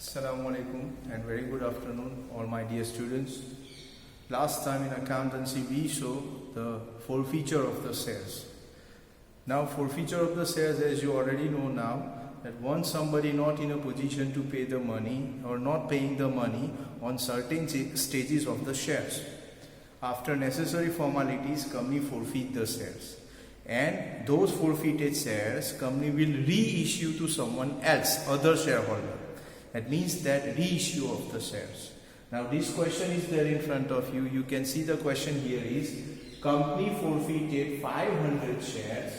Assalamu alaikum and very good afternoon all my dear students. Last time in accountancy we saw the forfeiture of the shares. Now forfeiture of the shares, as you already know now, that once somebody not in a position to pay the money or not paying the money on certain stages of the shares, after necessary formalities company forfeit the shares, and those forfeited shares company will reissue to someone else, other shareholder. That means that reissue of the shares. Now this question is there in front of you. You can see the question here is company forfeited 500 shares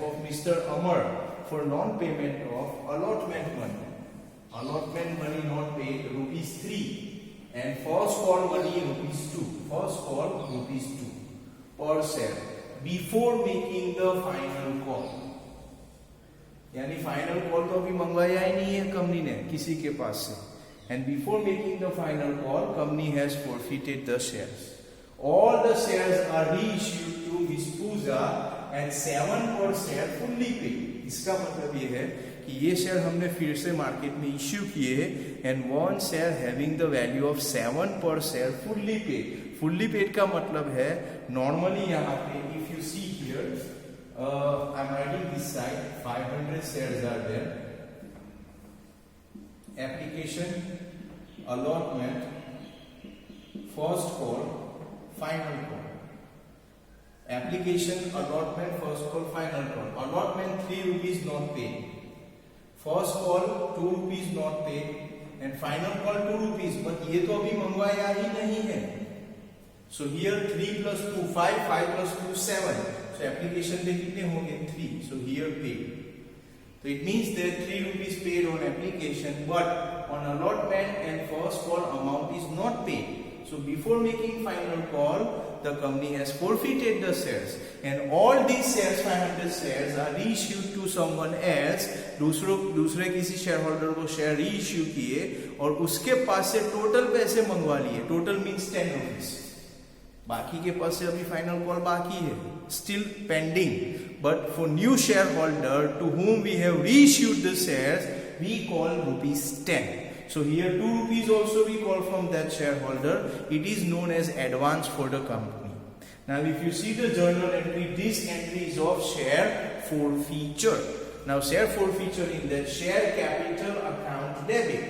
of Mr. Amar for non-payment of allotment money. Allotment money not paid rupees 3 and first call money rupees 2. First call rupees 2 per share before making the final call. यानी final call तो अभी मंगवाया ही नहीं है company ने किसी के पास से, and before making the final call company has forfeited the shares. All the shares are reissued to miss Puja at 7 per share fully paid. इसका मतलब ये है कि ये शेयर हमने फिर से मार्केट में इश्यू किए and one share having the value of 7 per share fully paid. Fully paid का मतलब है नॉर्मली यहाँ पे if you see here I'm writing this side 500 shares are there. Application, allotment, first call, final call. Application, allotment, first call, final call. Allotment 3 rupees not paid. First call 2 rupees not paid and final call 2 rupees. But ये तो अभी मंगवाया ही नहीं है. So here 3 plus 2 5, 5 plus 2 7. So application पे कितने होंगे 3. So here paid. So it means that 3 rupees paid on application, but on allotment and first call amount is not paid. So before making final call, the company has forfeited the shares, and all these shares 500 shares are reissued to someone else. दूसरे किसी share holder को share reissue किए और उसके पास से total पैसे मंगवा लिए. Total means 10 rupees. बाकी के पास से अभी फाइनल कॉल बाकी है, still pending. But for new shareholder to whom we have reissued the shares, we call rupees 10. So here 2 rupees also we call from that shareholder. It is known as advance for the company. Now if you see the journal entry, this entry is of share forfeiture. Now share forfeiture in the share capital account debit.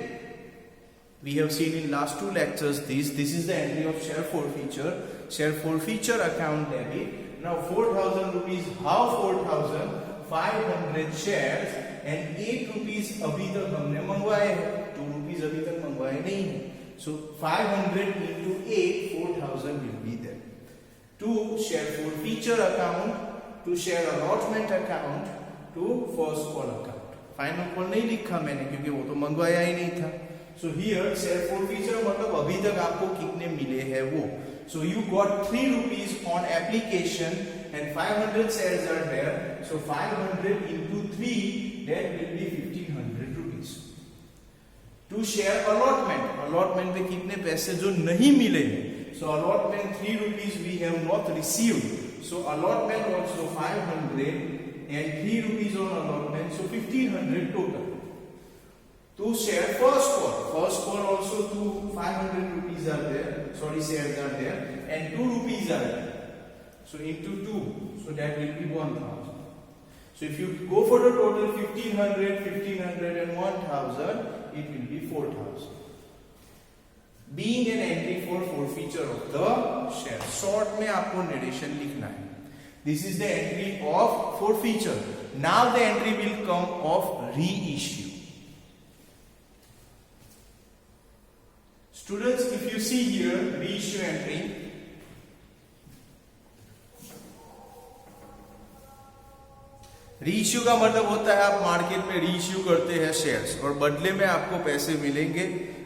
We have seen in last 2 lectures this is the entry of share forfeiture account debit. Now 4,000 rupees, how 4,000? 500 shares and 8 rupees अभी तक हमने मंगवाए हैं, 2 rupees अभी तक मंगवाए नहीं है. So 500 into 8, 4,000 will be there. To share forfeiture account, to share allotment account, to first call account. Final call नहीं लिखा मैंने क्योंकि वो तो मंगवाया ही नहीं था. So here share forfeiture मतलब अभी तक आपको कितने मिले हैं वो. So you got 3 rupees on application and 500 shares are there. So 500 into 3, that will be 1,500 rupees. To share allotment पे कितने पैसे जो नहीं मिले हैं. So allotment 3 rupees we have not received. So allotment also 500 and 3 rupees on allotment, so 1,500 total. To share first call also 500 rupees are there, shares are there, and 2 rupees are there. So into 2, so that will be 1,000. So if you go for the total 1,500 and 1,000, it will be 4,000. Being an entry for forfeiture of the share. Short में आपको narration लिखना है. This is the entry of forfeiture. Now the entry will come of reissue. Students, if you see here reissue entry, reissue का मतलब होता है आप market में रीइश्यू करते हैं शेयर्स और बदले में आपको पैसे मिलेंगे.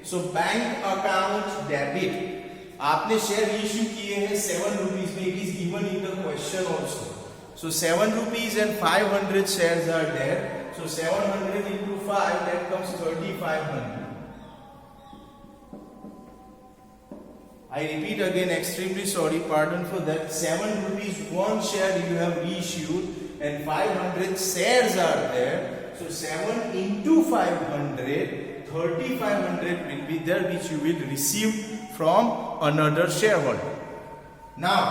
सो बैंक अकाउंट डेबिट, आपने शेयर रीइश्यू किए हैं 7 rupees में. It is given in the question also. So 7 rupees and 500 shares are there. So 700 into 5, that comes 3,500. I repeat again, extremely sorry, pardon for that. 7 rupees one share you have reissued and 500 shares are there. So 7 into 500, 3500 will be there, which you will receive from another shareholder. Now,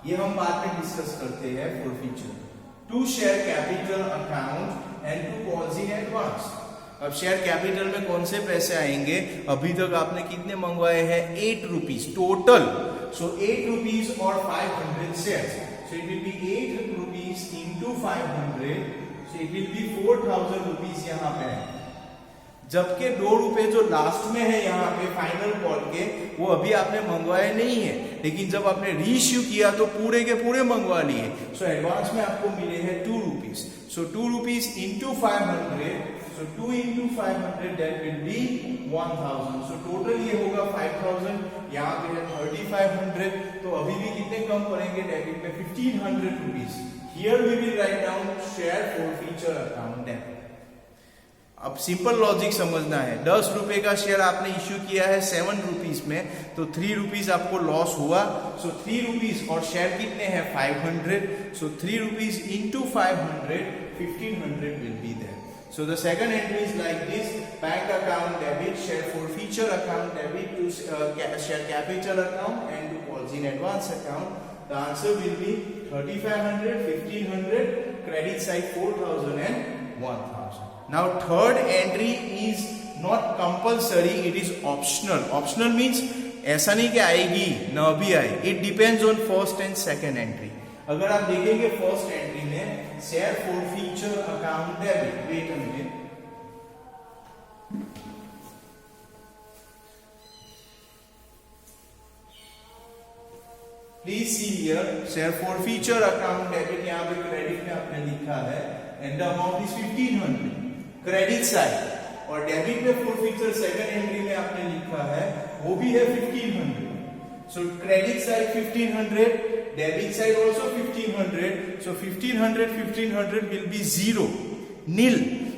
ये हम बाद में discuss करते हैं forfeiture. To share capital account and to calls in advance. अब share capital में कौन से पैसे आएंगे? अभी तक आपने कितने मंगवाए हैं? 8 रुपीज टोटल. सो 8 रुपीज और 500 shares. So it will be 8 rupees into 500. So it will be 4000 rupees यहाँ पे है. जबकि 2 रुपए जो लास्ट में है यहाँ पे फाइनल कॉल के, वो अभी आपने मंगवाए नहीं है, लेकिन जब आपने रीइश्यू किया तो पूरे के पूरे मंगवा लिए. सो एडवांस में आपको मिले हैं 2 rupees. So 2 rupees into 500. So 2 into 500 that will be 1000. So total ये होगा 5000. यहाँ पे है 3500. तो अभी भी कितने कम पड़ेंगे डेबिट में? 1500 rupees. Here we will write down share forfeiture account debt. अब सिंपल लॉजिक समझना है. 10 रुपए का शेयर आपने इश्यू किया है 7 रुपीज में, तो 3 रुपीज आपको लॉस हुआ. सो 3 रुपीज और शेयर कितने हैं? 500. सो 3 rupees into 500, 1500 will be there. So the second entry is like this: bank account debit, share forfeiture account debit to share capital account and to calls in advance account. The answer will be 3500, 1500, credit side 4000 and 1000. Now third entry is not compulsory, it is optional. Optional means ऐसा नहीं कि आएगी ना भी आए. It depends on first and second entry. अगर आप देखेंगे फर्स्ट एंट्री में share forfeiture account debit. Wait a minute. Please see here, share forfeiture account debit. यहाँ पे क्रेडिट में आपने लिखा है and the amount is 1500 credit side, और डेबिट में फॉरफीचर सेकंड एंट्री में आपने लिखा है वो भी है 1500. So credit side 1500, debit side also 1500. So 1500 will be zero, nil.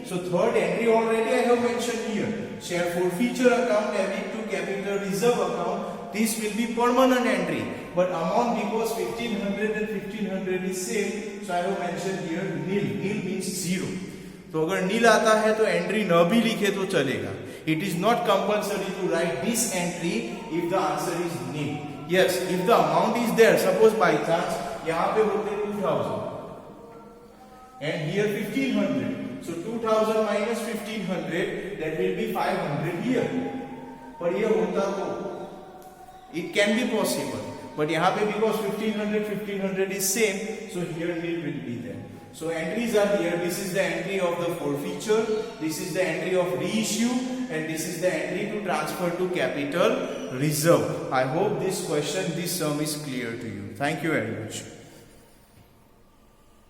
So third entry already I have mentioned here. Share forfeiture account debit to capital reserve account. This will be permanent entry. But amount, because 1500 and 1500 is same, so I have mentioned here nil. Nil means zero. तो अगर नील आता है तो entry न भी लिखे तो चलेगा. It is not compulsory to write this entry if the answer is nil. Yes, if the amount is there, suppose by chance यहाँ पे होते 2000 and here 1500. So 2000 minus 1500 that will be 500 here. पर ये होता तो it can be possible, but यहाँ पे because 1500 is same, so here nil will be there. So entries are here. This is the entry of the forfeiture, this is the entry of reissue, and this is the entry to transfer to capital reserve. I hope this question, this sum is clear to you. Thank you very much.